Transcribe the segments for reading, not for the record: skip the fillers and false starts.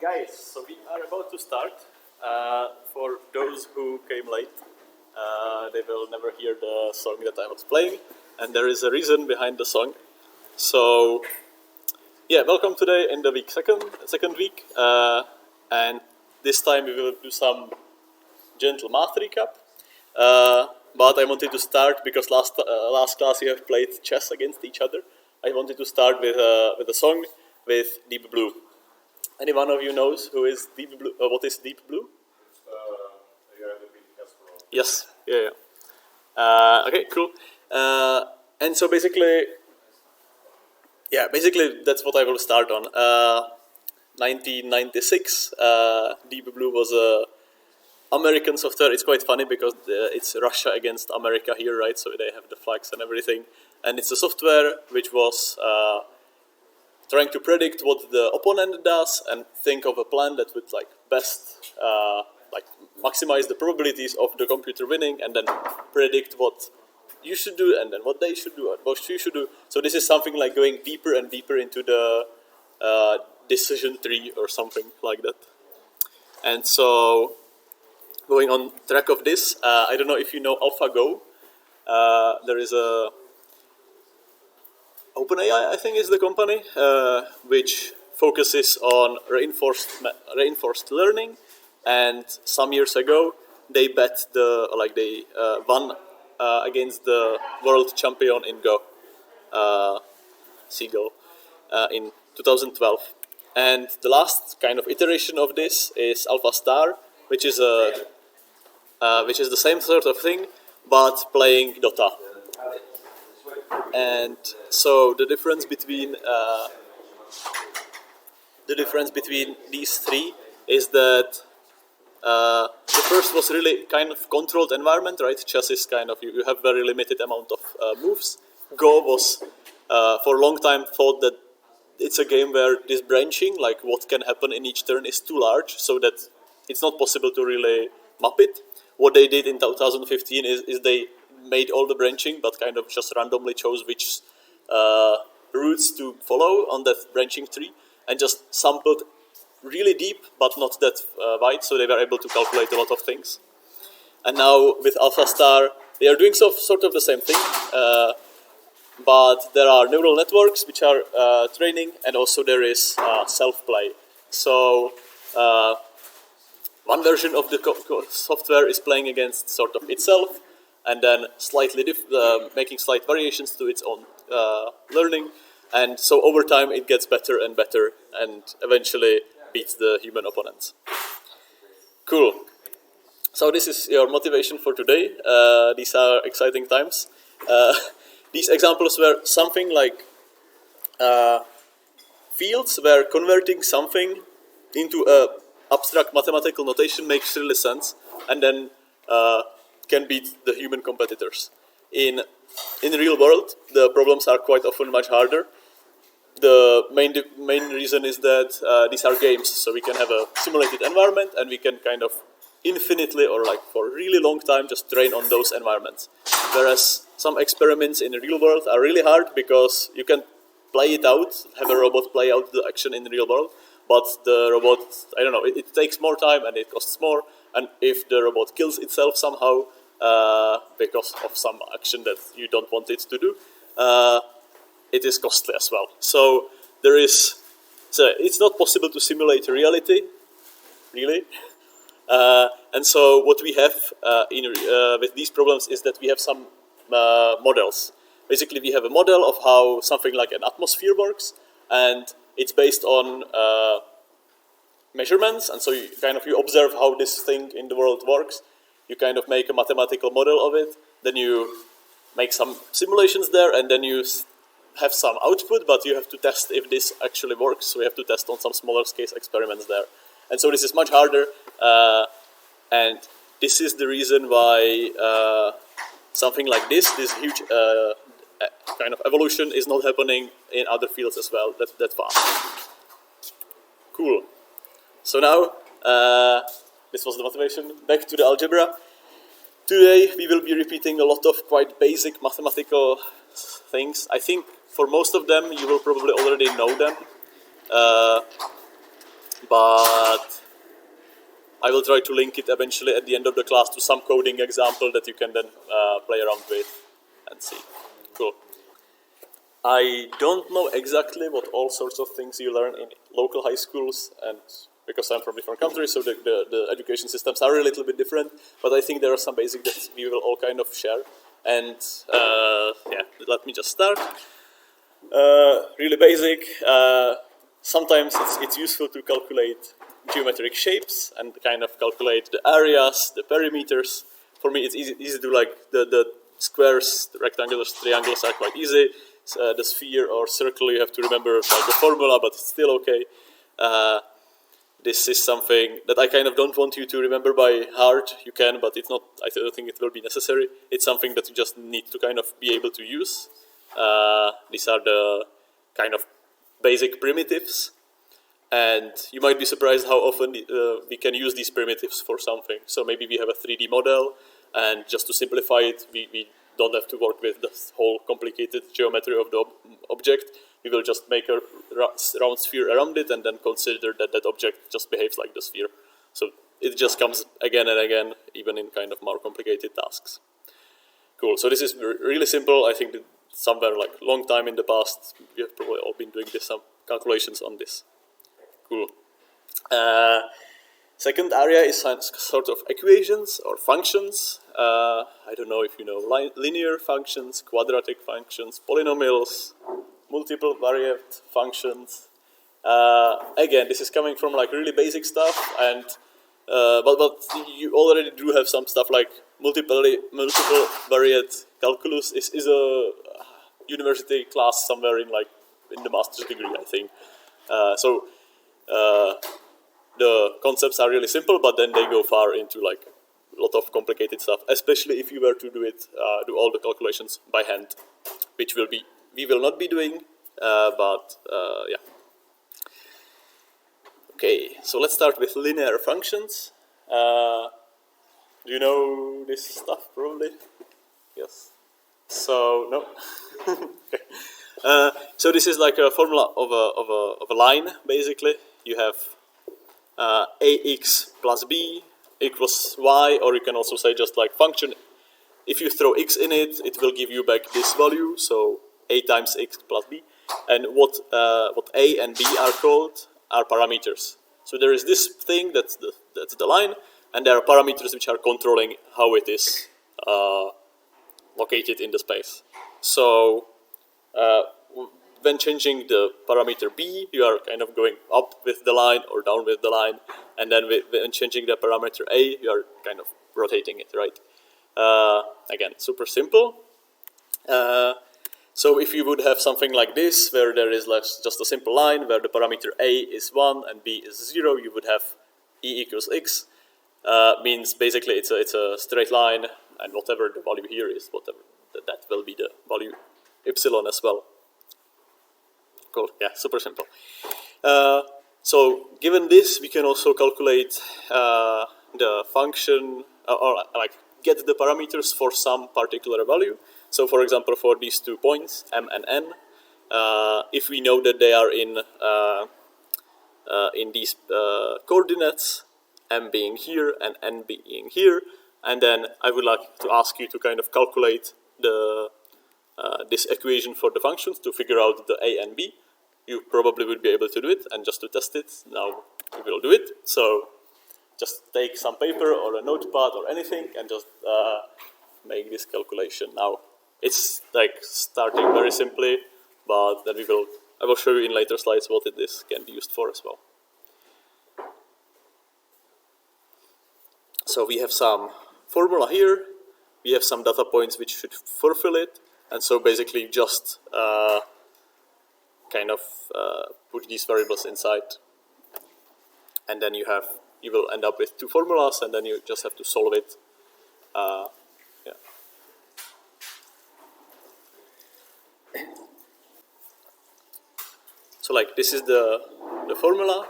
Guys, so we are about to start. For those who came late, they will never hear the song that I was playing, and there is a reason behind the song. So, yeah, welcome today in the second week, and this time we will do some gentle math recap. But I wanted to start because last class we have played chess against each other. I wanted to start with a song with Deep Blue. Any one of you knows who is Deep Blue? What is Deep Blue? It's the guy that beat Kasparov. Yes. Yeah. Okay. Cool. And so basically that's what I will start on. 1996. Deep Blue was a American software. It's quite funny because it's Russia against America here, right? So they have the flags and everything, and it's a software which was trying to predict what the opponent does and think of a plan that would best maximize the probabilities of the computer winning, and then predict what you should do and then what they should do and what you should do. So this is something like going deeper and deeper into the decision tree or something like that. And so going on track of this, I don't know if you know AlphaGo. There is a OpenAI, I think, is the company, which focuses on reinforced learning. And some years ago, they won against the world champion in Go, Seagull, in 2012. And the last kind of iteration of this is AlphaStar, which is the same sort of thing, but playing Dota. And so the difference between these three is that the first was really kind of controlled environment, right? Chess is kind of you have very limited amount of moves. Go was for a long time thought that it's a game where this branching, like what can happen in each turn, is too large, so that it's not possible to really map it. What they did in 2015 is they made all the branching, but kind of just randomly chose which routes to follow on that branching tree, and just sampled really deep, but not that wide, so they were able to calculate a lot of things. And now with AlphaStar, they are doing sort of the same thing, but there are neural networks which are training, and also there is self-play. So one version of the software is playing against sort of itself, and then making slight variations to its own learning, and so over time it gets better and better, and eventually beats the human opponents. Cool. So this is your motivation for today. These are exciting times. These examples were something like fields where converting something into a abstract mathematical notation makes really sense, and then can beat the human competitors. In the real world, the problems are quite often much harder. The main reason is that these are games, so we can have a simulated environment, and we can kind of infinitely or for a really long time just train on those environments. Whereas some experiments in the real world are really hard because you can play it out, have a robot play out the action in the real world, but the robot, I don't know, it takes more time and it costs more, and if the robot kills itself somehow because of some action that you don't want it to do, it is costly as well. So it's not possible to simulate reality, really. And so what we have with these problems is that we have some models. Basically, we have a model of how something like an atmosphere works, and it's based on measurements. And so you observe how this thing in the world works. You kind of make a mathematical model of it. Then you make some simulations there, and then you have some output, but you have to test if this actually works. So we have to test on some smaller scale experiments there. And so this is much harder, and this is the reason why something like this huge kind of evolution is not happening in other fields as well that fast. Cool. So now, this was the motivation. Back to the algebra. Today we will be repeating a lot of quite basic mathematical things. I think for most of them you will probably already know them. but I will try to link it eventually at the end of the class to some coding example that you can then play around with and see. Cool. I don't know exactly what all sorts of things you learn in local high schools, and because I'm from different countries, so the education systems are a little bit different, but I think there are some basics that we will all kind of share. And yeah, let me just start. Really basic. Sometimes it's useful to calculate geometric shapes and kind of calculate the areas, the perimeters. For me, it's easy to like the squares, the rectangles, triangles are quite easy. The sphere or circle, you have to remember like the formula, but it's still okay. This is something that I kind of don't want you to remember by heart. You can, but it's not. I don't think it will be necessary. It's something that you just need to kind of be able to use. These are the kind of basic primitives, and you might be surprised how often we can use these primitives for something. So maybe we have a 3D model, and just to simplify it, we don't have to work with the whole complicated geometry of the object. We will just make a round sphere around it and then consider that that object just behaves like the sphere. So it just comes again and again, even in kind of more complicated tasks. Cool, so this is really simple. I think that somewhere like long time in the past, we have probably all been doing some calculations on this. Cool. Second area is sort of equations or functions. I don't know if you know linear functions, quadratic functions, polynomials, multiple variate functions. Again, this is coming from like really basic stuff, and but you already do have some stuff like multiple variate calculus is a university class somewhere in the master's degree, I think. The concepts are really simple, but then they go far into like a lot of complicated stuff, especially if you were to do all the calculations by hand, which we will not be doing, but yeah. Okay, so let's start with linear functions. Do you know this stuff probably? Yes. So no. Okay. So this is like a formula of a line. Basically, you have ax plus b equals y, or you can also say just like function. If you throw x in it, it will give you back this value. So a times x plus b, and what a and b are called are parameters. So there is this thing that's the line, and there are parameters which are controlling how it is located in the space. So when changing the parameter b, you are kind of going up with the line or down with the line, and then when changing the parameter a, you are kind of rotating it, right? Again, super simple. So if you would have something like this, where there is just a simple line, where the parameter a is 1 and b is 0, you would have e equals x. Means basically it's a straight line, and whatever the value here is, whatever that will be the value epsilon as well. Cool, yeah, super simple. So given this, we can also calculate the function, or like get the parameters for some particular value. So for example, for these 2 points, m and n, if we know that they are in these coordinates, m being here and n being here, and then I would like to ask you to kind of calculate this equation for the functions to figure out the a and b. You probably would be able to do it, and just to test it, now we will do it. So just take some paper or a notepad or anything and just make this calculation. Now it's like starting very simply, but then I will show you in later slides what this can be used for as well. So we have some formula here, we have some data points which should fulfill it, and so basically just kind of put these variables inside, and then you will end up with 2 formulas, and then you just have to solve it. Yeah. So like this is the formula,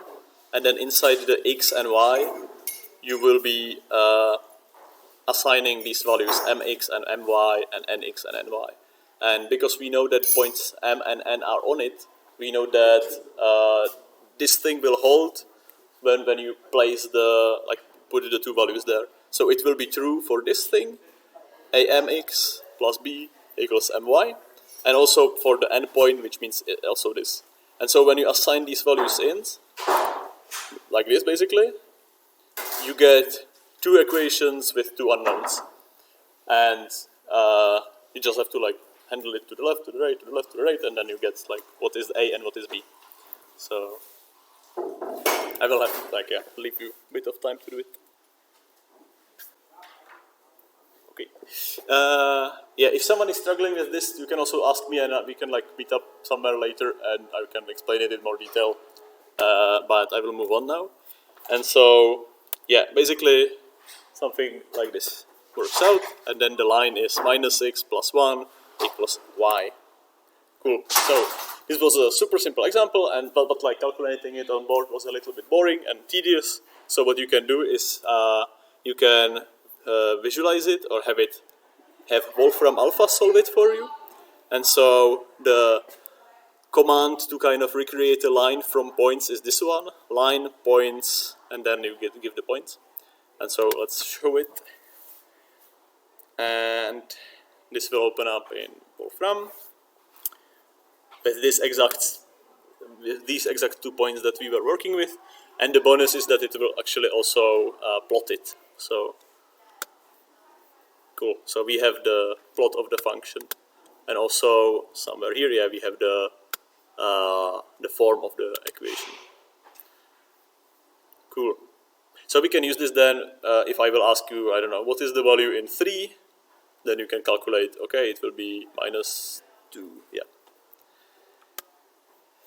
and then inside the x and y, you will be assigning these values mx and my and nx and ny. And because we know that points m and n are on it, we know that this thing will hold when you place put the two values there. So it will be true for this thing, amx plus b equals my, and also for the endpoint, which means also this. And so when you assign these values in, like this basically, you get two equations with two unknowns. And you just have to like handle it to the left, to the right, to the left, to the right, and then you get like what is A and what is B. So I will have leave you a bit of time to do it. Okay. If someone is struggling with this, you can also ask me, and we can like meet up somewhere later, and I can explain it in more detail. But I will move on now. And so, basically something like this works out, and then the line is -x plus 1 equals y. Cool. So this was a super simple example, but like calculating it on board was a little bit boring and tedious. So what you can do is you can visualize it or have Wolfram Alpha solve it for you. And so the command to kind of recreate a line from points is this one: line, points, and then you give the points. And so let's show it. And this will open up in Wolfram with these exact 2 points that we were working with. And the bonus is that it will actually also plot it. So cool. So we have the plot of the function, and also somewhere here, we have the form of the equation. Cool. So we can use this then. If I will ask you, I don't know, what is the value in 3? Then you can calculate. Okay, it will be -2. Yeah.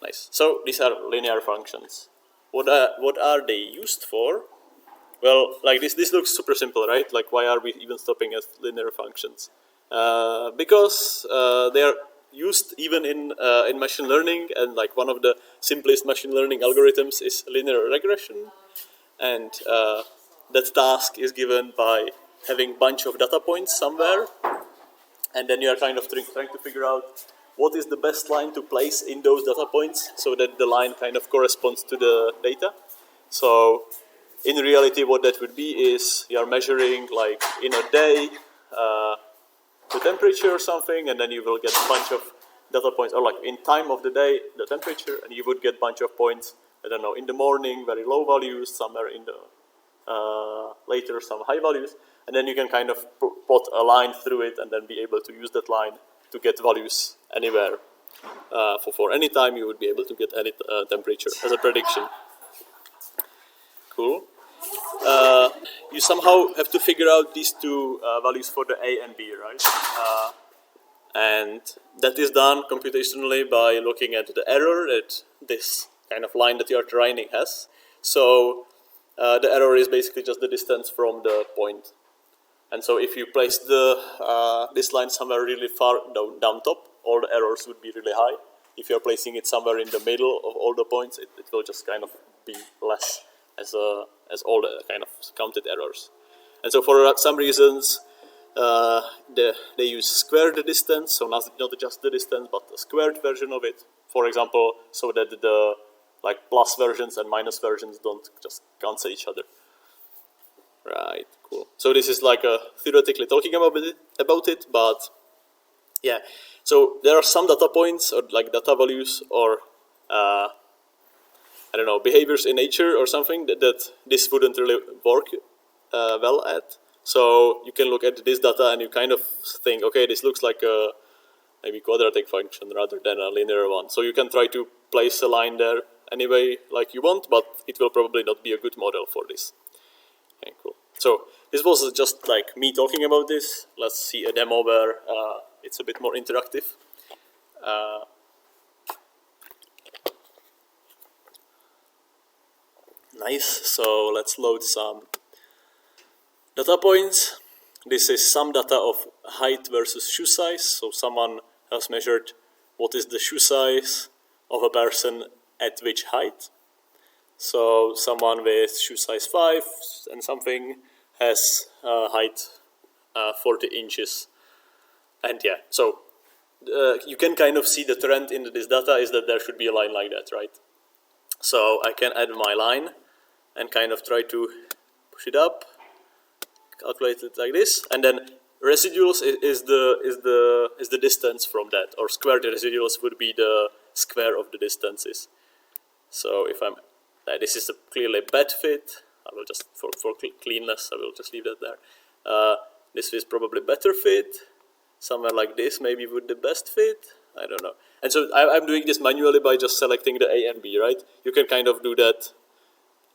Nice. So these are linear functions. What are they used for? Well, like this looks super simple, right? Like, why are we even stopping at linear functions? Because they are used even in machine learning, and like one of the simplest machine learning algorithms is linear regression, and that task is given by having a bunch of data points somewhere, and then you are kind of trying to figure out what is the best line to place in those data points so that the line kind of corresponds to the data. So in reality, what that would be is you are measuring like in a day the temperature or something, and then you will get a bunch of data points, or like in time of the day the temperature, and you would get a bunch of points, I don't know, in the morning very low values, somewhere in the later some high values, and then you can kind of plot a line through it and then be able to use that line to get values anywhere. For any time you would be able to get any temperature as a prediction. Cool. You somehow have to figure out these two values for the A and B, right? And that is done computationally by looking at the error that this kind of line that you are training has. So the error is basically just the distance from the point. And so if you place this line somewhere really far down top, all the errors would be really high. If you're placing it somewhere in the middle of all the points, it will just kind of be less as all the kind of counted errors. And so for some reasons, they use square the distance, so not just the distance, but a squared version of it. For example, so that the like plus versions and minus versions don't just cancel each other. Right, cool. So this is like theoretically talking about it, but yeah. So there are some data points or like data values or I don't know, behaviors in nature or something that this wouldn't really work well at. So you can look at this data and you kind of think, okay, this looks like a maybe quadratic function rather than a linear one. So you can try to place a line there anyway like you want, but it will probably not be a good model for this. Okay, cool. So this was just like me talking about this. Let's see a demo where it's a bit more interactive. Nice. So let's load some data points. This is some data of height versus shoe size. So someone has measured what is the shoe size of a person at which height. So someone with shoe size 5 and something has height 40 inches. And yeah, so you can kind of see the trend in this data is that there should be a line like that, right? So I can add my line, and kind of try to push it up, calculate it like this, and then residuals is the distance from that, or squared residuals would be the square of the distances. So if I'm, this is a clearly bad fit, I will just, for cleanness, I will just leave that there. This is probably better fit, somewhere like this maybe would the best fit, I don't know. And so I'm doing this manually by just selecting the A and B, right? You can kind of do that.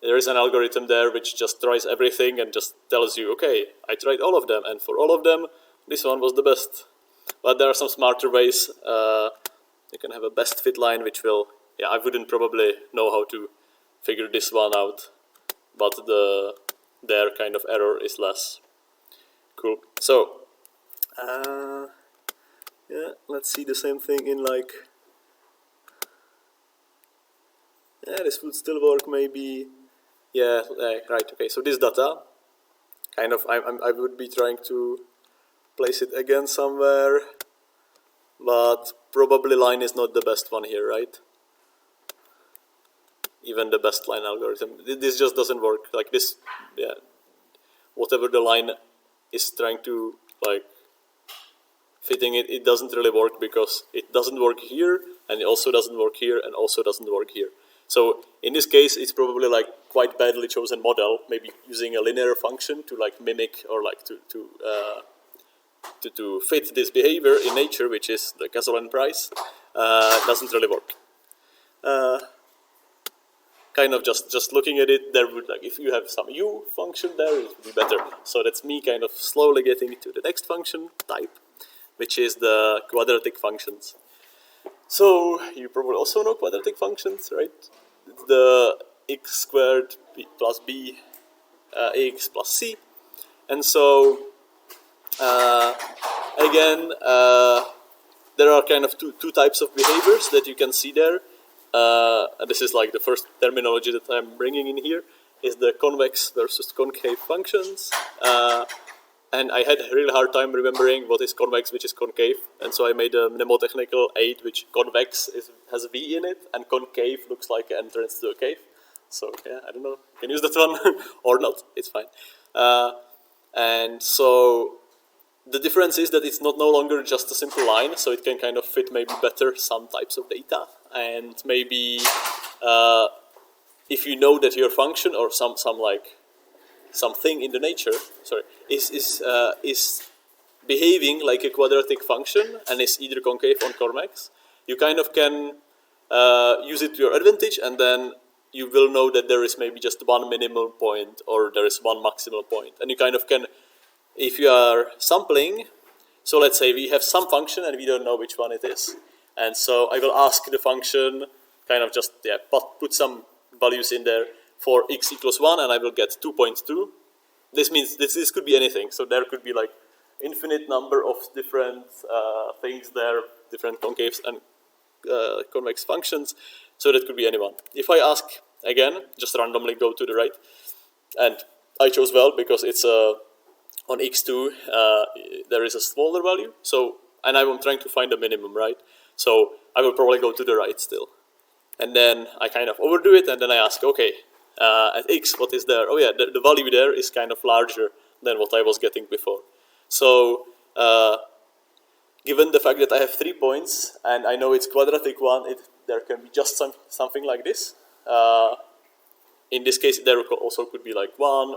There is an algorithm there which just tries everything and just tells you, okay, I tried all of them, and for all of them, this one was the best. But there are some smarter ways. You can have a best fit line, which will, yeah, I wouldn't probably know how to figure this one out, but their kind of error is less. Cool. So, yeah, let's see the same thing in like, yeah, this would still work maybe. Yeah, right, okay, so this data, kind of, I would be trying to place it again somewhere, but probably line is not the best one here, right? Even the best line algorithm, this just doesn't work, like this, yeah, whatever the line is trying to, like, fitting it, it doesn't really work because it doesn't work here, and it also doesn't work here, and also doesn't work here. So in this case, it's probably like quite badly chosen model, maybe using a linear function to like mimic or like to fit this behavior in nature, which is the gasoline price, doesn't really work. Kind of just looking at it, there would, like, if you have some u function there, it would be better. So that's me kind of slowly getting to the next function type, which is the quadratic functions. So you probably also know quadratic functions, right? It's the x squared plus b ax plus c. And so, again, there are kind of two types of behaviors that you can see there. And this is like the first terminology that I'm bringing in here, is the convex versus concave functions. And I had a really hard time remembering what is convex, which is concave, and so I made a mnemotechnical aid which convex has a V in it, and concave looks like an entrance to a cave. So yeah, I don't know, you can use that one or not, it's fine. And so the difference is that it's no longer just a simple line, so it can kind of fit maybe better some types of data, and maybe if you know that your function or something in the nature, is behaving like a quadratic function and is either concave or convex, you kind of can use it to your advantage, and then you will know that there is maybe just one minimal point or there is one maximal point. And you kind of can, if you are sampling, so let's say we have some function and we don't know which one it is. And so I will ask the function, kind of just, yeah, put some values in there for x equals 1, and I will get 2.2. This means this could be anything. So there could be like infinite number of different things there, different concaves and convex functions. So that could be anyone. If I ask again, just randomly go to the right, and I chose well because it's on x2 there is a smaller value. So, and I'm trying to find a minimum, right? So I will probably go to the right still. And then I kind of overdo it, and then I ask, okay, at x, what is there? Oh yeah, the value there is kind of larger than what I was getting before. So, given the fact that I have 3 points, and I know it's quadratic one, there can be just something like this. In this case, there also could be like 1,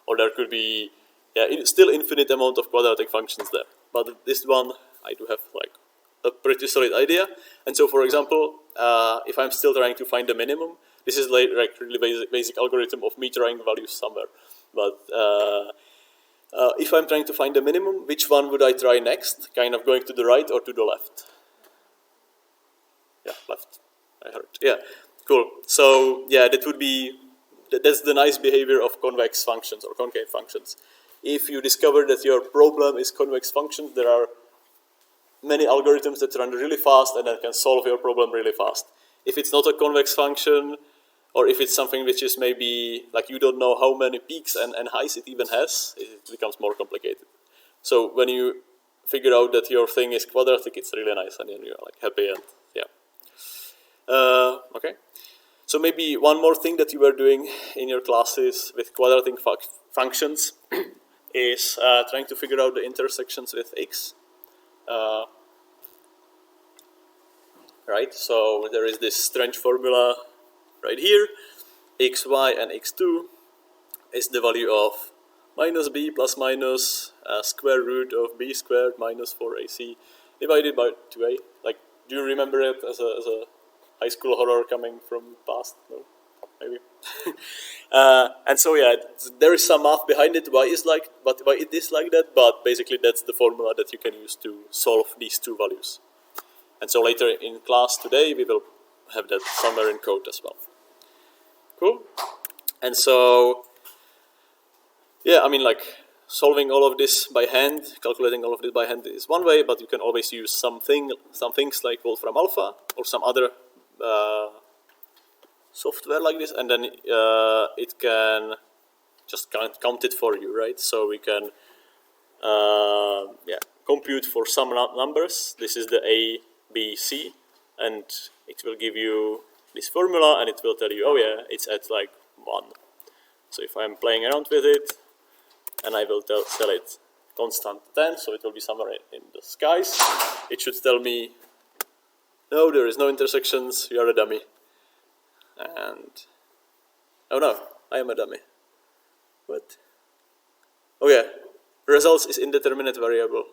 or there could be, yeah, still infinite amount of quadratic functions there. But this one, I do have like a pretty solid idea. And so, for example, if I'm still trying to find the minimum, this is like really basic algorithm of me trying values somewhere. But if I'm trying to find the minimum, which one would I try next? Kind of going to the right or to the left? Yeah, left. I heard. Yeah, cool. So yeah, that's the nice behavior of convex functions or concave functions. If you discover that your problem is convex functions, there are many algorithms that run really fast and that can solve your problem really fast. If it's not a convex function, or if it's something which is maybe, like, you don't know how many peaks and highs it even has, it becomes more complicated. So when you figure out that your thing is quadratic, it's really nice, and then you're like happy, and yeah. Okay. So maybe one more thing that you were doing in your classes with quadratic functions is trying to figure out the intersections with x. Right, so there is this strange formula right here. xy and x2 is the value of minus b plus minus square root of b squared minus 4ac divided by 2a. Like, do you remember it as a high school horror coming from past? No, maybe. And so yeah, there is some math behind it. Why it is like that? But basically, that's the formula that you can use to solve these two values. And so later in class today, we will have that somewhere in code as well. Cool. And so, yeah, I mean, like, solving all of this by hand, calculating all of this by hand is one way, but you can always use some things like Wolfram Alpha or some other software like this, and then it can just count it for you, right? So we can compute for some numbers. This is the A, B, C, and it will give you this formula, and it will tell you, oh yeah, it's at like 1. So if I'm playing around with it, and I will tell it constant 10, so it will be somewhere in the skies, it should tell me, no, there is no intersections, you are a dummy. And, oh no, I am a dummy. What? Oh yeah, results is indeterminate variable.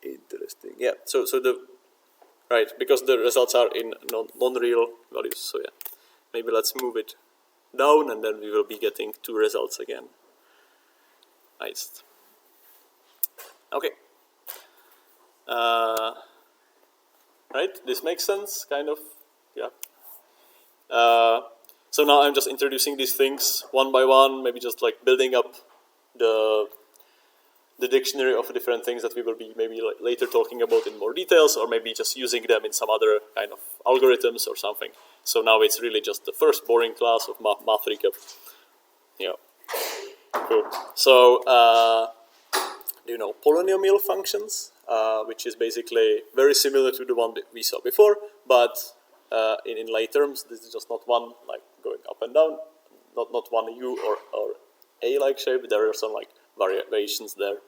Interesting. Yeah, so right, because the results are in non-real values, so yeah. Maybe let's move it down, and then we will be getting 2 results again. Nice. Okay. Right, this makes sense, kind of, yeah. So now I'm just introducing these things one by one, maybe just like building up the dictionary of different things that we will be maybe later talking about in more details, or maybe just using them in some other kind of algorithms or something. So now it's really just the first boring class of math recap. Yeah, cool. So, do you know polynomial functions, which is basically very similar to the one that we saw before, but in lay terms, this is just not one like going up and down, not one U or A-like shape. There are some like variations there.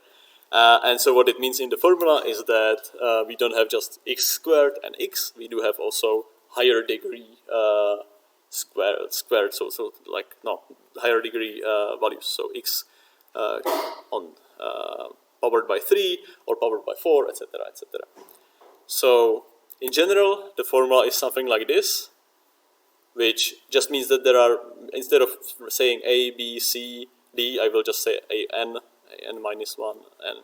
And so what it means in the formula is that we don't have just x squared and x, we do have also higher degree squared, so like, no, higher degree values, so x powered by 3 or powered by 4, etc., etc. So in general, the formula is something like this, which just means that there are, instead of saying A, B, C, D, I will just say an minus 1, and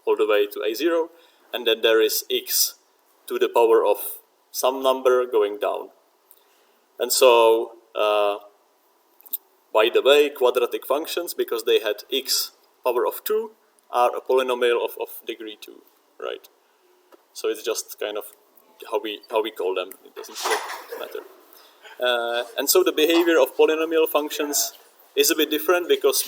all the way to a0, and then there is x to the power of some number going down. And so, by the way, quadratic functions, because they had x power of 2, are a polynomial of degree 2, right? So it's just kind of how we call them, it doesn't matter. And so the behavior of polynomial functions is a bit different, because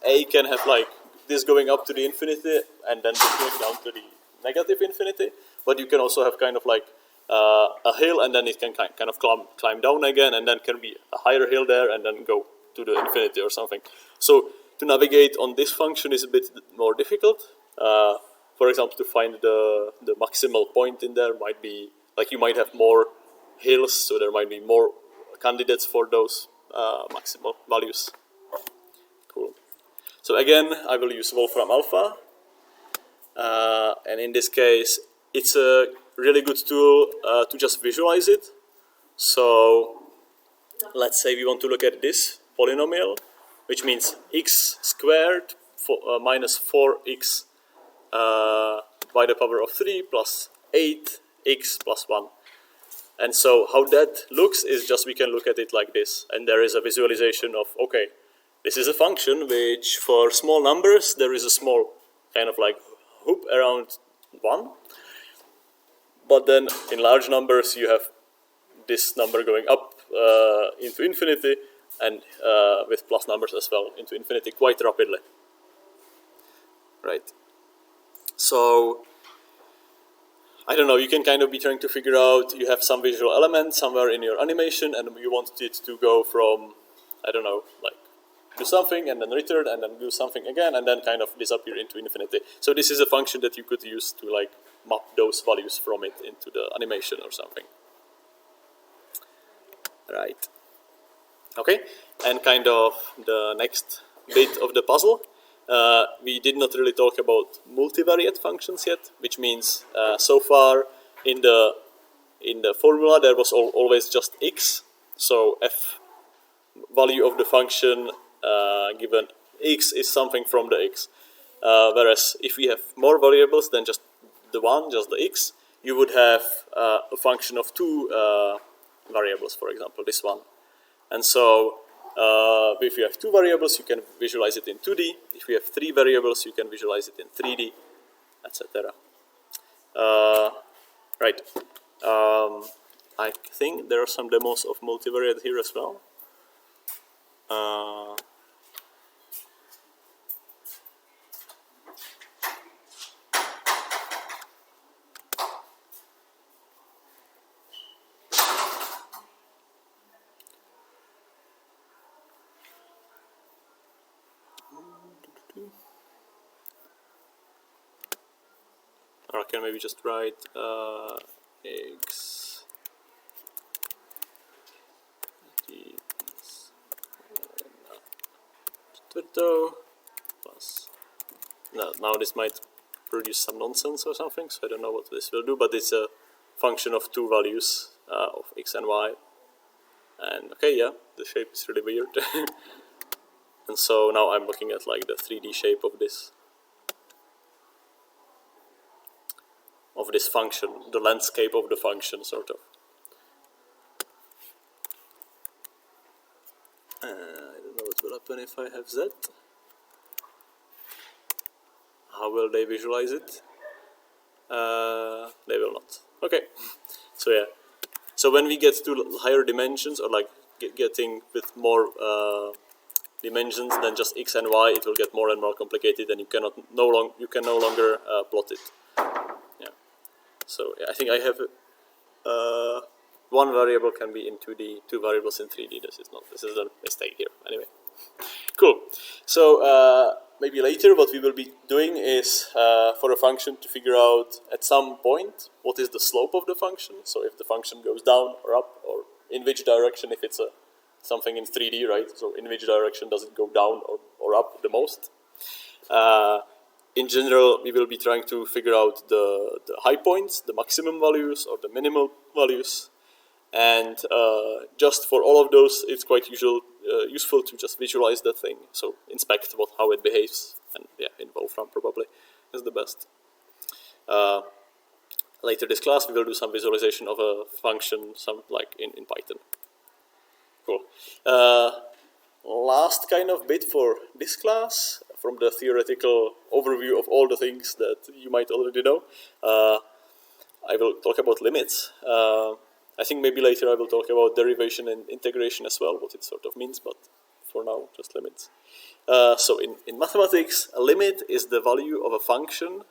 A can have like this going up to the infinity and then going down to the negative infinity, but you can also have kind of like a hill, and then it can kind of climb down again, and then can be a higher hill there and then go to the infinity or something. So to navigate on this function is a bit more difficult. For example, to find the maximal point in there might be, like, you might have more hills, so there might be more candidates for those maximal values. Cool. So again, I will use Wolfram Alpha, and in this case, it's a really good tool to just visualize it. So let's say we want to look at this polynomial, which means x squared minus 4x by the power of 3 plus 8x plus 1. And so how that looks is just, we can look at it like this, and there is a visualization of, okay, this is a function which for small numbers there is a small kind of like hoop around 1, but then in large numbers you have this number going up into infinity, and with plus numbers as well into infinity quite rapidly. Right. So I don't know, you can kind of be trying to figure out, you have some visual element somewhere in your animation and you want it to go from, I don't know, like do something and then return and then do something again and then kind of disappear into infinity. So this is a function that you could use to like map those values from it into the animation or something. Right. Okay, and kind of the next bit of the puzzle. We did not really talk about multivariate functions yet, which means so far in the formula there was always just x. So f value of the function given x is something from the x. Whereas if we have more variables than just the one, just the x, you would have a function of two variables, for example, this one. And so if you have two variables, you can visualize it in 2D. If you have three variables, you can visualize it in 3D, etc. Right. I think there are some demos of multivariate here as well. Or I can maybe just write x plus. Now this might produce some nonsense or something, so I don't know what this will do, but it's a function of two values of x and y. And okay, yeah, the shape is really weird. And so now I'm looking at like the 3D shape of this function, the landscape of the function, sort of. I don't know what will happen if I have z. How will they visualize it? They will not. Okay. So yeah. So when we get to higher dimensions, or like getting with more dimensions than just x and y, it will get more and more complicated, and you can no longer plot it. Yeah. So yeah, I think I have one variable can be in 2D, two variables in 3D. This is a mistake here. Anyway, cool. So maybe later what we will be doing is for a function to figure out at some point what is the slope of the function. So if the function goes down or up, or in which direction, if it's something in 3D, right? So in which direction does it go down or up the most? In general, we will be trying to figure out the high points, the maximum values, or the minimal values. And just for all of those, it's quite useful to just visualize that thing. So inspect how it behaves, and yeah, in Wolfram probably is the best. Later this class, we will do some visualization of a function, like in Python. Cool. Last kind of bit for this class, from the theoretical overview of all the things that you might already know, I will talk about limits. I think maybe later I will talk about derivation and integration as well, what it sort of means, but for now, just limits. So in mathematics, a limit is the value of a function,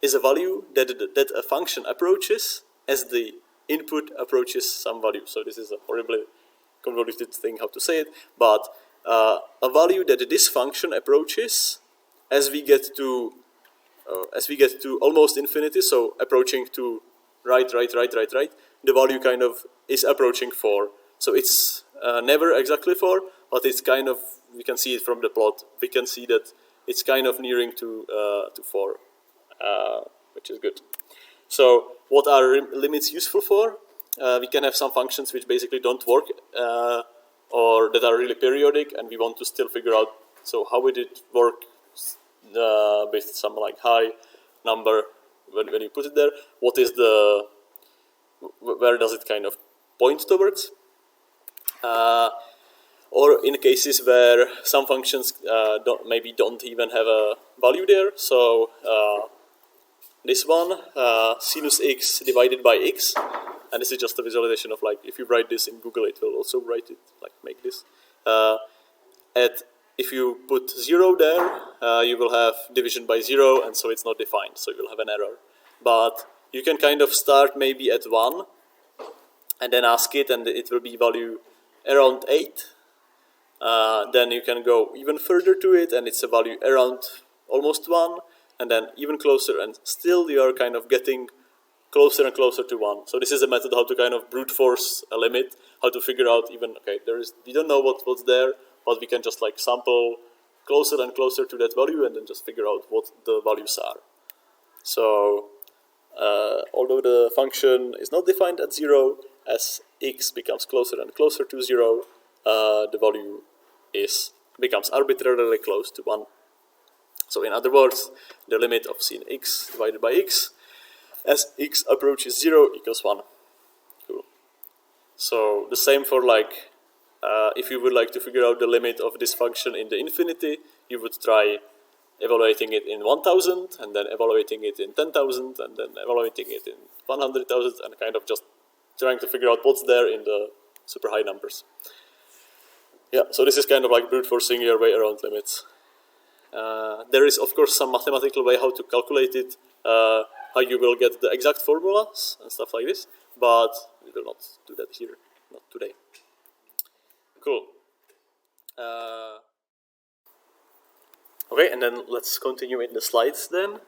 is a value that a function approaches as the input approaches some value. So this is a horribly convoluted thing how to say it, but a value that this function approaches as we get to almost infinity, so approaching to right, the value kind of is approaching 4. So it's never exactly 4, but it's kind of, we can see it from the plot, we can see that it's kind of nearing to 4, which is good. So what are limits useful for? We can have some functions which basically don't work, or that are really periodic, and we want to still figure out, so how would it work with some like high number when you put it there? What is where does it kind of point towards? Or in cases where some functions maybe don't even have a value there. So this one, sinus x divided by x, and this is just a visualization of like, if you write this in Google, it will also write it, like make this. If you put 0 there, you will have division by 0, and so it's not defined, so you will have an error. But you can kind of start maybe at 1 and then ask it, and it will be value around 8. Then you can go even further to it, and it's a value around almost 1, and then even closer, and still you are kind of getting closer and closer to 1. So this is a method how to kind of brute force a limit, how to figure out even, okay, we don't know what's there, but we can just like sample closer and closer to that value and then just figure out what the values are. So although the function is not defined at 0, as x becomes closer and closer to 0, the value becomes arbitrarily close to 1. So in other words, the limit of sin x divided by x as x approaches 0 equals 1. Cool. So the same for like, if you would like to figure out the limit of this function in the infinity, you would try evaluating it in 1000, and then evaluating it in 10,000, and then evaluating it in 100,000, and kind of just trying to figure out what's there in the super high numbers. Yeah, so this is kind of like brute forcing your way around limits. There is, of course, some mathematical way how to calculate it, how you will get the exact formulas and stuff like this, but we will not do that here, not today. Cool. Okay, and then let's continue in the slides then.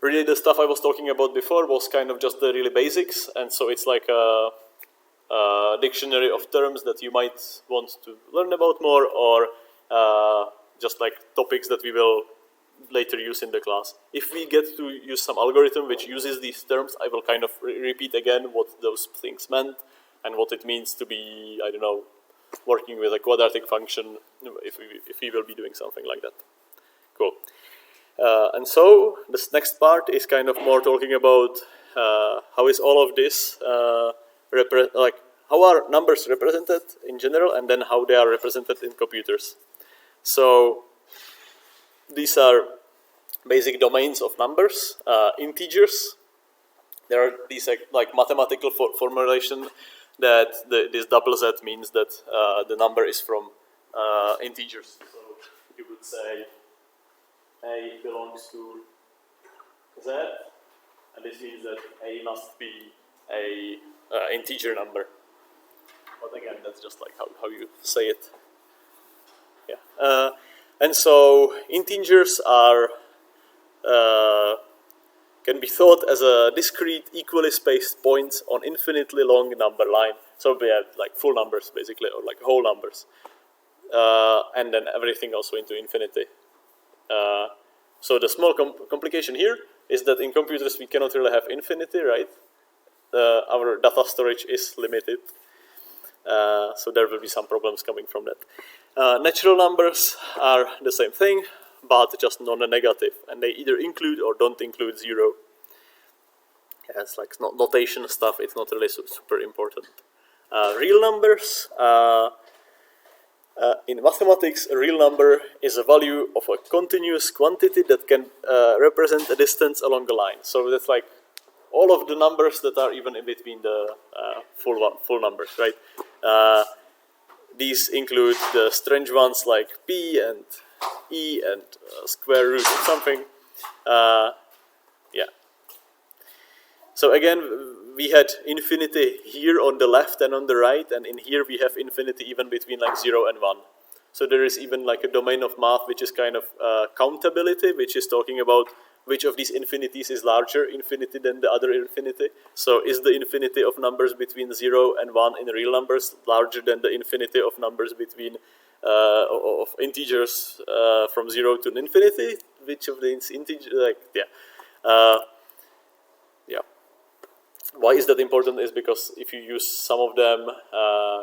Really the stuff I was talking about before was kind of just the really basics, and so it's like a dictionary of terms that you might want to learn about more, or just like topics that we will later use in the class. If we get to use some algorithm which uses these terms, I will kind of repeat again what those things meant and what it means to be, I don't know, working with a quadratic function, if we will be doing something like that. Cool. And so this next part is kind of more talking about how is all of this how are numbers represented in general, and then how they are represented in computers. So these are basic domains of numbers. Integers, there are these like mathematical formulation that this double Z means that the number is from integers. So you would say A belongs to Z, and this means that A must be a integer number. But again, that's just like how you say it. Yeah. And so integers are can be thought as a discrete, equally spaced points on infinitely long number line. So we have like full numbers basically, or like whole numbers, and then everything also into infinity. So the small complication here is that in computers we cannot really have infinity, right? Our data storage is limited, so there will be some problems coming from that. Natural numbers are the same thing, but just non-negative, and they either include or don't include 0. Yeah, it's like notation stuff, it's not really super important. Real numbers, in mathematics, a real number is a value of a continuous quantity that can represent a distance along a line. So that's like all of the numbers that are even in between the full numbers, right? These include the strange ones like p and e and square root of something. Yeah. So again, we had infinity here on the left and on the right, and in here we have infinity even between like 0 and 1. So there is even like a domain of math which is kind of countability, which is talking about which of these infinities is larger infinity than the other infinity. So is the infinity of numbers between 0 and 1 in real numbers larger than the infinity of numbers between of integers from 0 to infinity? Which of these integers, like, yeah. Yeah. Why is that important is because if you use some of them,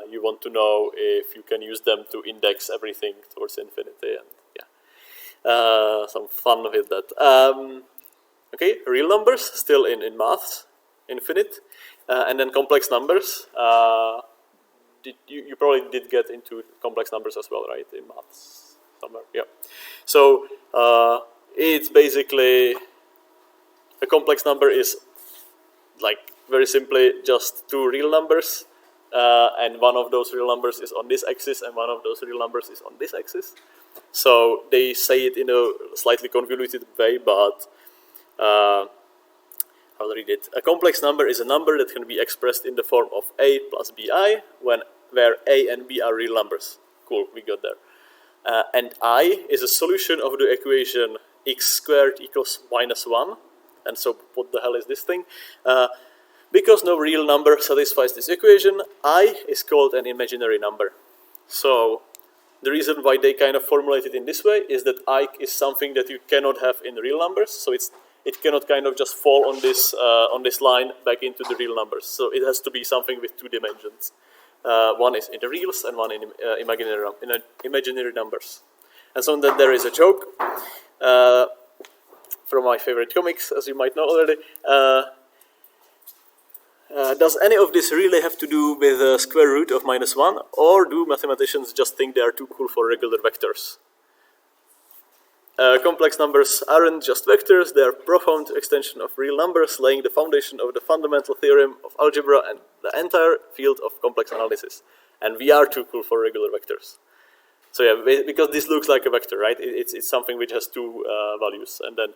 you want to know if you can use them to index everything towards infinity, and yeah, some fun with that. Okay, real numbers, still in maths, infinite, and then complex numbers. You probably did get into complex numbers as well, right, in maths somewhere, yeah. So it's basically, a complex number is like very simply just two real numbers, and one of those real numbers is on this axis and one of those real numbers is on this axis. So they say it in a slightly convoluted way, but I'll read it. A complex number is a number that can be expressed in the form of a plus bi, where a and b are real numbers. Cool, we got there. And I is a solution of the equation x squared equals minus 1. And so what the hell is this thing? Because no real number satisfies this equation, I is called an imaginary number. So the reason why they kind of formulate it in this way is that I is something that you cannot have in real numbers. So it cannot kind of just fall on this line back into the real numbers. So it has to be something with 2 dimensions. One is in the reals and one in imaginary numbers. And so then there is a joke from my favorite comics, as you might know already. Does any of this really have to do with the square root of minus 1, or do mathematicians just think they are too cool for regular vectors? Complex numbers aren't just vectors, they are profound extension of real numbers, laying the foundation of the fundamental theorem of algebra and the entire field of complex analysis. And we are too cool for regular vectors. So yeah, because this looks like a vector, right? It's something which has 2 values, and then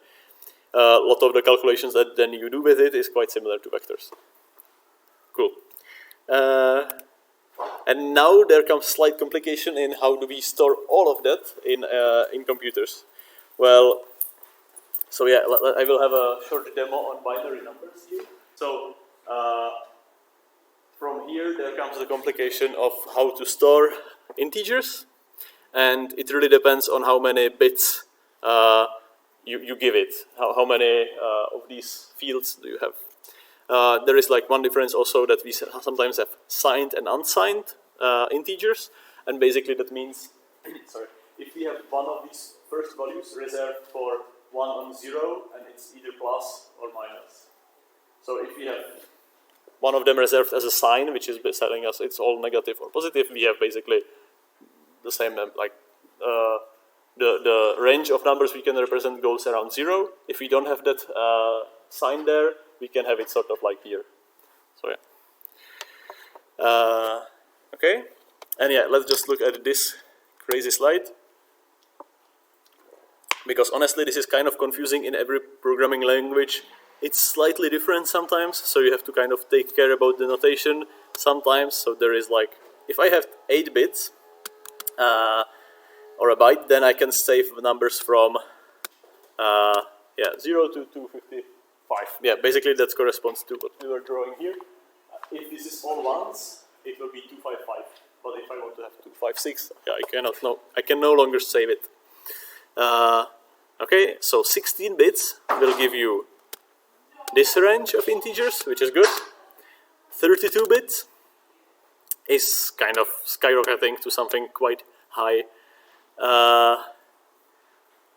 a lot of the calculations that then you do with it is quite similar to vectors. Cool. And now there comes slight complication in how do we store all of that in computers. Well, so yeah, I will have a short demo on binary numbers here. So from here there comes the complication of how to store integers, and it really depends on how many bits you give it. How many of these fields do you have? There is like one difference also, that we sometimes have signed and unsigned integers, and basically that means, sorry, if we have one of these first values reserved for 1 and 0, and it's either plus or minus. So if we have one of them reserved as a sign, which is telling us it's all negative or positive, we have basically the same, like the range of numbers we can represent goes around 0. If we don't have that sign there, we can have it sort of like here. So yeah. Okay, and yeah, let's just look at this crazy slide. Because honestly, this is kind of confusing in every programming language. It's slightly different sometimes, so you have to kind of take care about the notation sometimes. So there is like, if I have 8 bits or a byte, then I can save numbers from 0 to 255. Yeah, basically that corresponds to what we were drawing here. If this is all ones, it will be 255. But if I want to have 256, yeah, I can no longer save it. Okay, so 16 bits will give you this range of integers, which is good. 32 bits is kind of skyrocketing to something quite high.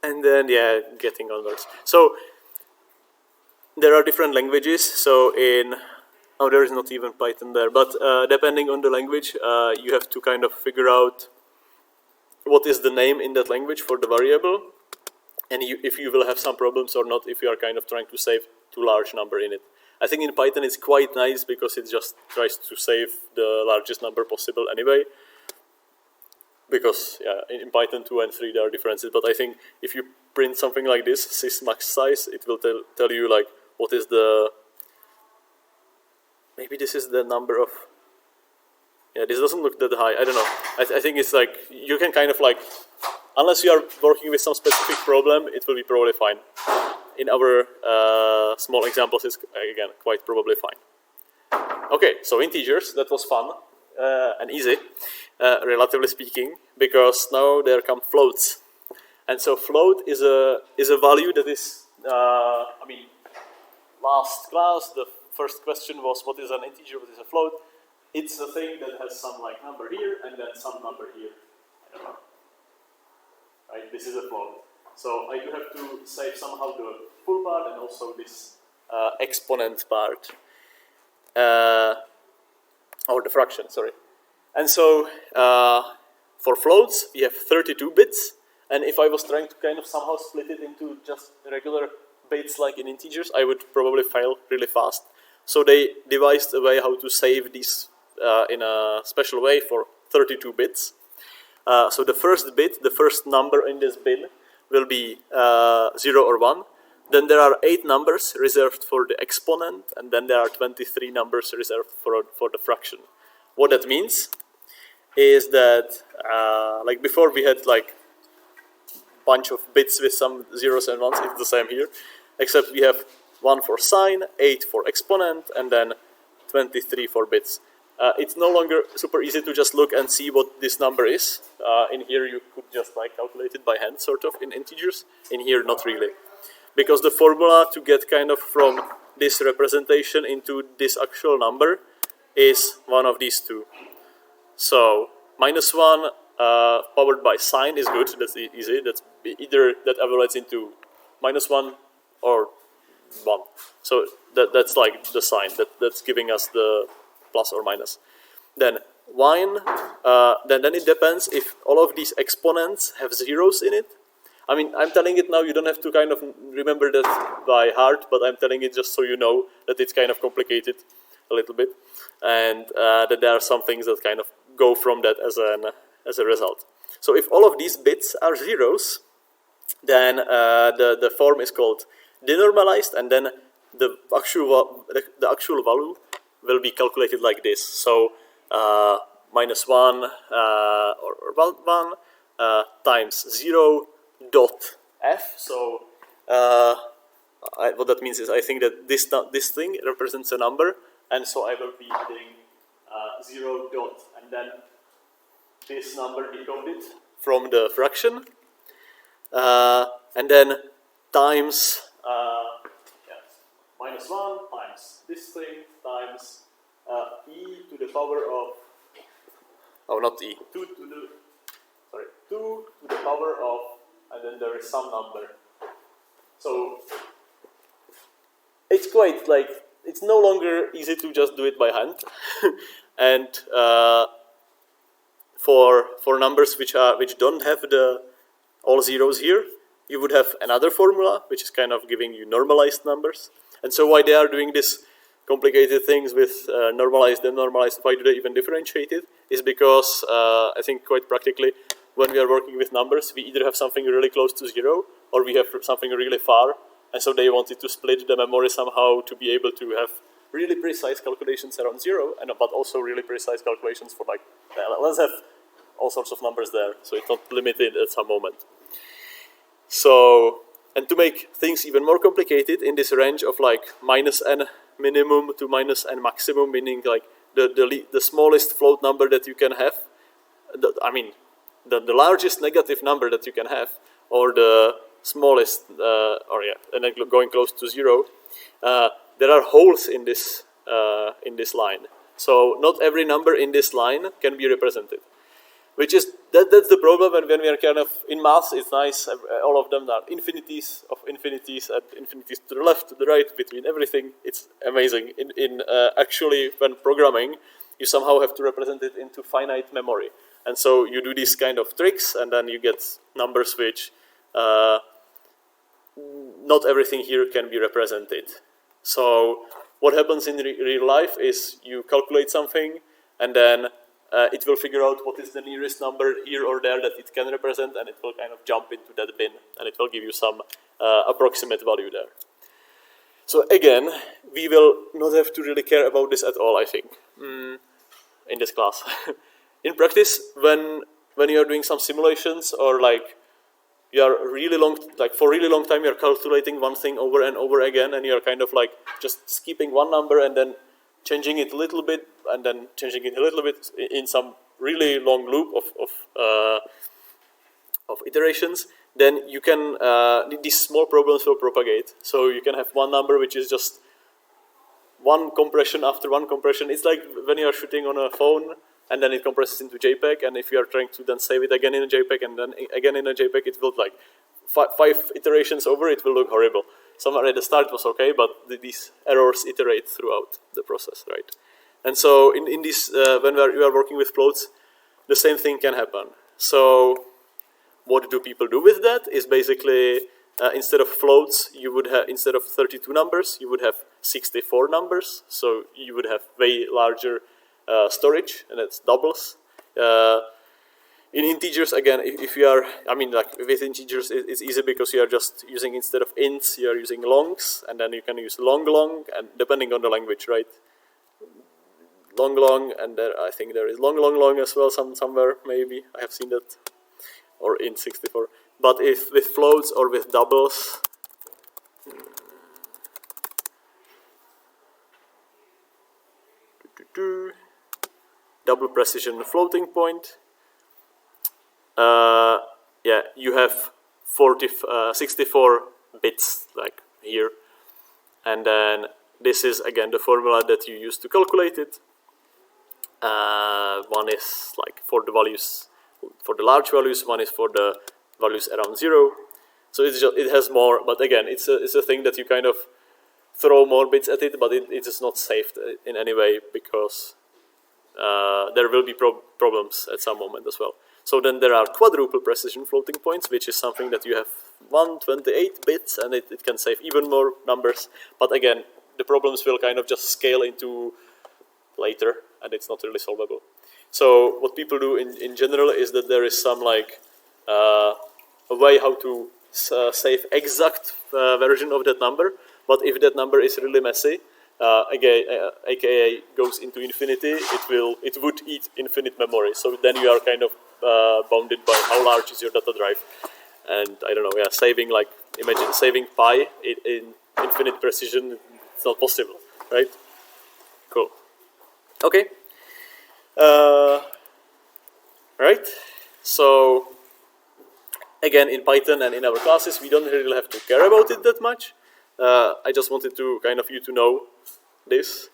And then, yeah, getting onwards. So there are different languages. So there is not even Python there, but depending on the language, you have to kind of figure out what is the name in that language for the variable, and if you will have some problems or not if you are kind of trying to save too large number in it. I think in Python it's quite nice because it just tries to save the largest number possible anyway. Because yeah, in Python 2 and 3 there are differences, but I think if you print something like this, sys max size, it will tell you like what is the, maybe this is the number of, yeah, this doesn't look that high, I don't know. I think it's like, you can kind of like, unless you are working with some specific problem, it will be probably fine. In our small examples, it's again quite probably fine. Okay, so integers, that was fun and easy, relatively speaking, because now there come floats. And so float is a value that is, I mean, last class, the first question was what is an integer, what is a float? It's a thing that has some like number here and then some number here. I don't know. Right, this is a float. So I do have to save somehow the full part and also this exponent part. Or the fraction, sorry. And so for floats, we have 32 bits. And if I was trying to kind of somehow split it into just regular bits like in integers, I would probably fail really fast. So they devised a way how to save these in a special way for 32 bits. So the first bit, the first number in this bin will be 0 or 1. Then there are 8 numbers reserved for the exponent, and then there are 23 numbers reserved for the fraction. What that means is that, like before we had like bunch of bits with some zeros and ones, it's the same here, except we have 1 for sign, 8 for exponent, and then 23 for bits. It's no longer super easy to just look and see what this number is. In here you could just like calculate it by hand, sort of, in integers. In here, not really. Because the formula to get kind of from this representation into this actual number is one of these two. So, -1 powered by sign is good, that's easy. That's either that evaluates into -1 or 1. So that's like the sign, that's giving us the plus or minus. Then wine, then it depends if all of these exponents have zeros in it. I mean, I'm telling it now, you don't have to kind of remember that by heart, but I'm telling it just so you know that it's kind of complicated a little bit, and that there are some things that kind of go from that as a result. So if all of these bits are zeros, then the form is called denormalized, and then the actual value will be calculated like this. So -1 or 1 times 0 dot f. So what that means is I think that this thing represents a number, and so I will be doing 0 dot and then this number decoded from the fraction, and then times -1 times this thing times e to the power of, oh, not e, 2 to the power of, and then there is some number. So it's quite like, it's no longer easy to just do it by hand. And for numbers which don't have all zeros here, you would have another formula which is kind of giving you normalized numbers. And so why they are doing this complicated things with normalized and normalized, why do they even differentiate it, is because I think quite practically, when we are working with numbers, we either have something really close to 0 or we have something really far, and so they wanted to split the memory somehow to be able to have really precise calculations around 0, but also really precise calculations for like, let's have all sorts of numbers there, so it's not limited at some moment. So, and to make things even more complicated, in this range of like -n minimum to -n maximum, meaning like the smallest float number that you can have, the largest negative number that you can have, or the smallest, and then going close to 0, there are holes in this line. So not every number in this line can be represented. Which is, that's the problem, and when we are kind of, in maths, it's nice, all of them are infinities of infinities, and infinities to the left, to the right, between everything. It's amazing. Actually, when programming, you somehow have to represent it into finite memory. And so you do these kind of tricks, and then you get numbers which not everything here can be represented. So what happens in real life is you calculate something, and then it will figure out what is the nearest number here or there that it can represent, and it will kind of jump into that bin, and it will give you some approximate value there. So again, we will not have to really care about this at all, I think, in this class. In practice, when you are doing some simulations, or like you are really long, like for really long time, you are calculating one thing over and over again, and you are kind of like just skipping one number and then changing it a little bit, and then changing it a little bit in some really long loop of iterations, then you can, these small problems will propagate. So you can have one number which is just one compression after one compression. It's like when you are shooting on a phone, and then it compresses into JPEG, and if you are trying to then save it again in a JPEG, and then again in a JPEG, it will like five iterations over, it will look horrible. Somewhere at the start was okay, but these errors iterate throughout the process, right? And so in this, when you are working with floats, the same thing can happen. So what do people do with that is basically, instead of floats, you would have, instead of 32 numbers, you would have 64 numbers. So you would have way larger storage, and it's doubles. In integers, again, if you are, I mean, like with integers, it's easy because you are just using, instead of ints, you are using longs, and then you can use long, and depending on the language, right? Long, and there, I think there is long as well, somewhere, maybe, I have seen that, or int64. But if with floats or with doubles, double precision floating point, yeah, you have 64 bits, like here, and then this is again the formula that you use to calculate it. One is like for the values, for the large values, one is for the values around 0. So it's just, it has more, but again, it's a thing that you kind of throw more bits at it, but it is not saved in any way, because there will be problems at some moment as well. So then there are quadruple precision floating points, which is something that you have 128 bits, and it can save even more numbers. But again, the problems will kind of just scale into later, and it's not really solvable. So what people do in general is that there is some like a way how to save exact version of that number. But if that number is really messy, aka goes into infinity, it would eat infinite memory. So then you are kind of bounded by how large is your data drive. And I don't know, yeah, saving, like, imagine saving pi in infinite precision, it's not possible, right? Cool. Okay. Right. So again, in Python and in our classes, we don't really have to care about it that much. I just wanted to kind of you to know this.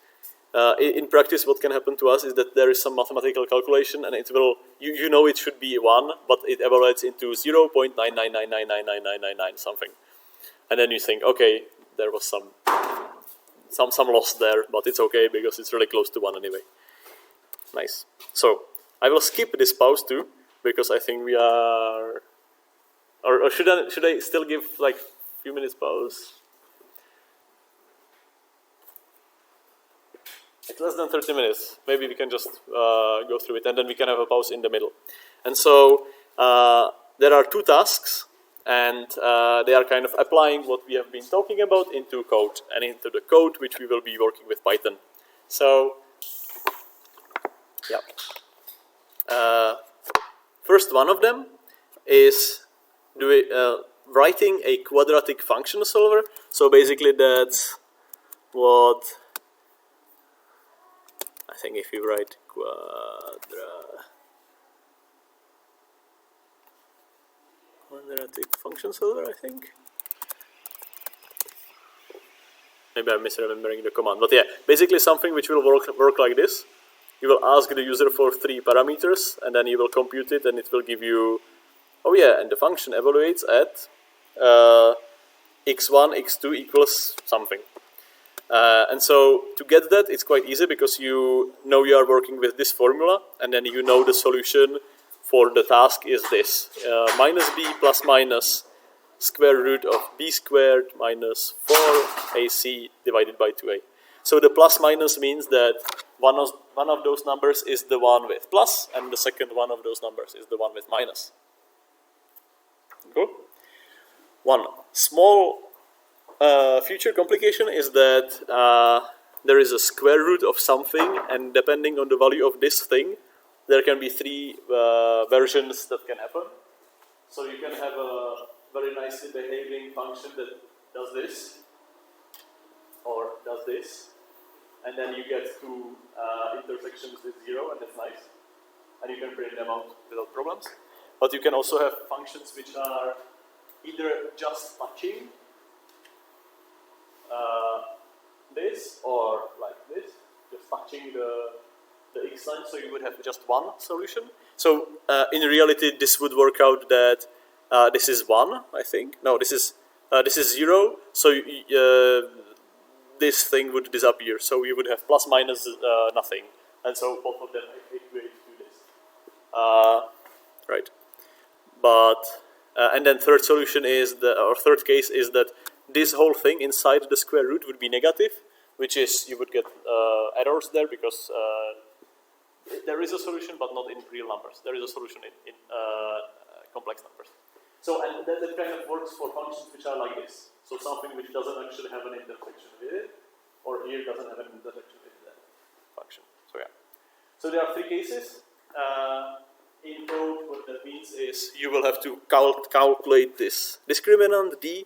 In practice, what can happen to us is that there is some mathematical calculation, and it will, you know it should be 1, but it evaluates into 0.999999999 something. And then you think, okay, there was some loss there, but it's okay because it's really close to 1 anyway. Nice. So I will skip this pause too, because I think we are, or should I still give like a few minutes pause? It's less than 30 minutes. Maybe we can just go through it, and then we can have a pause in the middle. And so there are 2 tasks, and they are kind of applying what we have been talking about into code, and into the code which we will be working with Python. So, yeah. First one of them is writing a quadratic function solver. So basically that's what, I think if you write quadratic function solver, I think. Maybe I'm misremembering the command, but yeah, basically something which will work like this. You will ask the user for 3 parameters, and then you will compute it, and it will give you, oh yeah, and the function evaluates at x1, x2 equals something. And so to get that, it's quite easy, because you know you are working with this formula, and then you know the solution for the task is this. Minus b plus minus square root of b squared minus 4ac divided by 2a. So the plus minus means that one of those numbers is the one with plus, and the second one of those numbers is the one with minus. Cool? One small future complication is that there is a square root of something, and depending on the value of this thing, there can be 3 versions that can happen. So you can have a very nicely behaving function that does this, or does this, and then you get 2 intersections with 0, and that's nice. And you can print them out without problems. But you can also have functions which are either just touching this, or like this, just touching the x line, so you would have just one solution. So in reality, this would work out that this is 1, I think. No, this is 0. So this thing would disappear. So you would have plus minus nothing, and so both of them equate to this. Right. But and then third solution is third case is that this whole thing inside the square root would be negative, which is you would get errors there, because there is a solution, but not in real numbers. There is a solution in complex numbers. So, and that kind of works for functions which are like this. So something which doesn't actually have an intersection with it, or here doesn't have an intersection with that function. So yeah. So there are three cases. In code, what that means is you will have to calculate this discriminant d,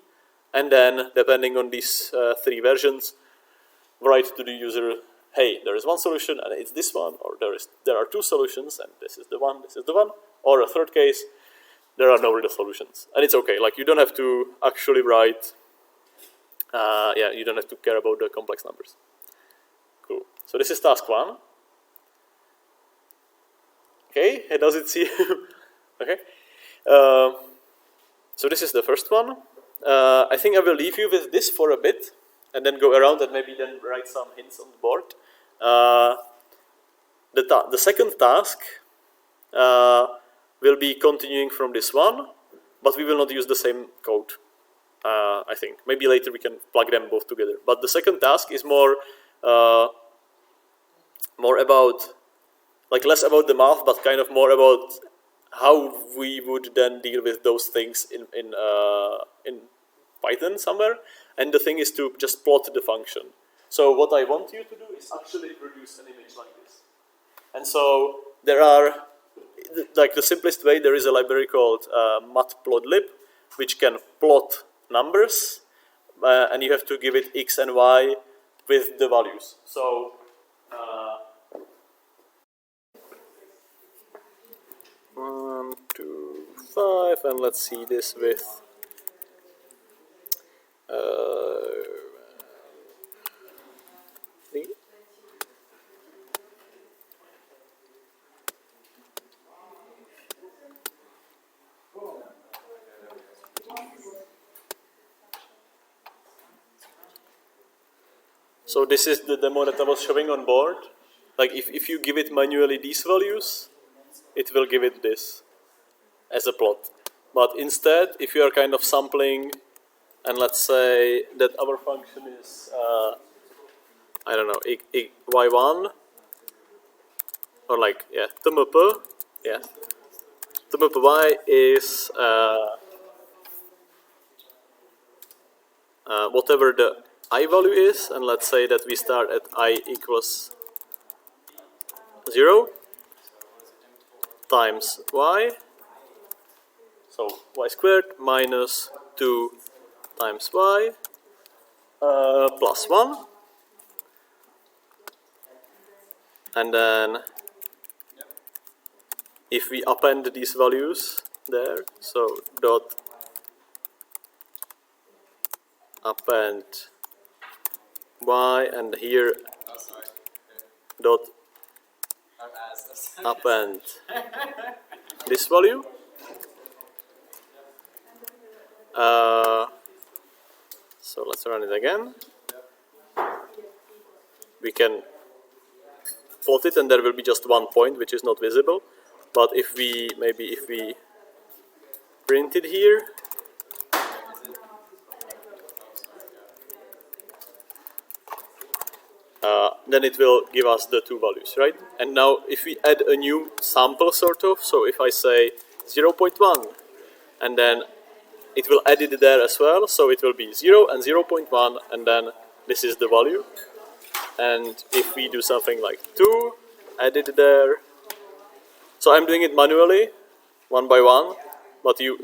and then depending on these three versions, write to the user, hey, there is one solution and it's this one, or there are two solutions and this is the one, or a third case, there are no real solutions. And it's okay, like you don't have to actually write, you don't have to care about the complex numbers. Cool. So this is task 1. Okay, does it see? Okay. So this is the first one. I think I will leave you with this for a bit, and then go around and maybe then write some hints on the board. The second task will be continuing from this one, but we will not use the same code, I think. Maybe later we can plug them both together. But the second task is more about, like less about the math, but kind of more about how we would then deal with those things in Python somewhere. And the thing is to just plot the function. So what I want you to do is actually produce an image like this. And so there are, like the simplest way, there is a library called matplotlib, which can plot numbers, and you have to give it x and y with the values. So 1, 2, 5, and let's see this with So this is the demo that I was showing on board. Like if you give it manually these values, it will give it this as a plot. But instead, if you are kind of sampling, and let's say that our function is, I don't know, y1, or like, yeah, tmp, yeah, tmp is whatever the I value is, and let's say that we start at I equals 0 times y, so y squared minus 2 times y plus 1, and then if we append these values there, so dot append y, and here dot append this value. So let's run it again. We can plot it, and there will be just one point which is not visible. But if we print it here, then it will give us the two values, right? And now if we add a new sample sort of, so if I say 0.1, and then it will add it there as well, so it will be 0 and 0.1, and then this is the value. And if we do something like 2, add it there. So I'm doing it manually, one by one, but you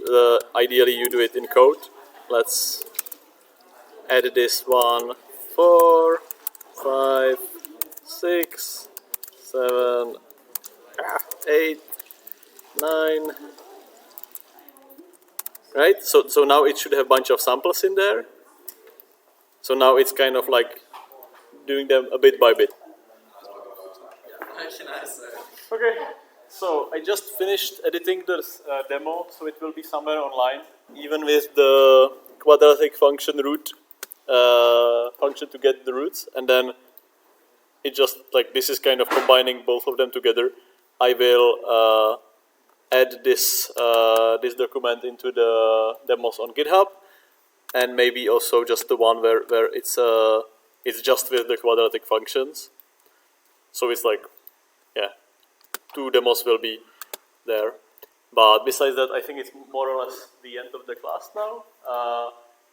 ideally you do it in code. Let's add this 1, 4, 5, 6, 7, 8, 9. Right? So now it should have a bunch of samples in there. So now it's kind of like doing them a bit by bit. Okay, so I just finished editing this demo, so it will be somewhere online, even with the quadratic function root function to get the roots, and then it just like this is kind of combining both of them together. I will add this this document into the demos on GitHub, and maybe also just the one where it's just with the quadratic functions. So it's like, yeah, 2 demos will be there. But besides that, I think it's more or less the end of the class now.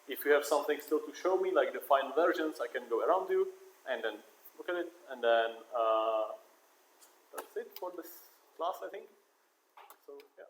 If you have something still to show me, like the final versions, I can go around you and then look at it. And then that's it for this class, I think. So, yeah.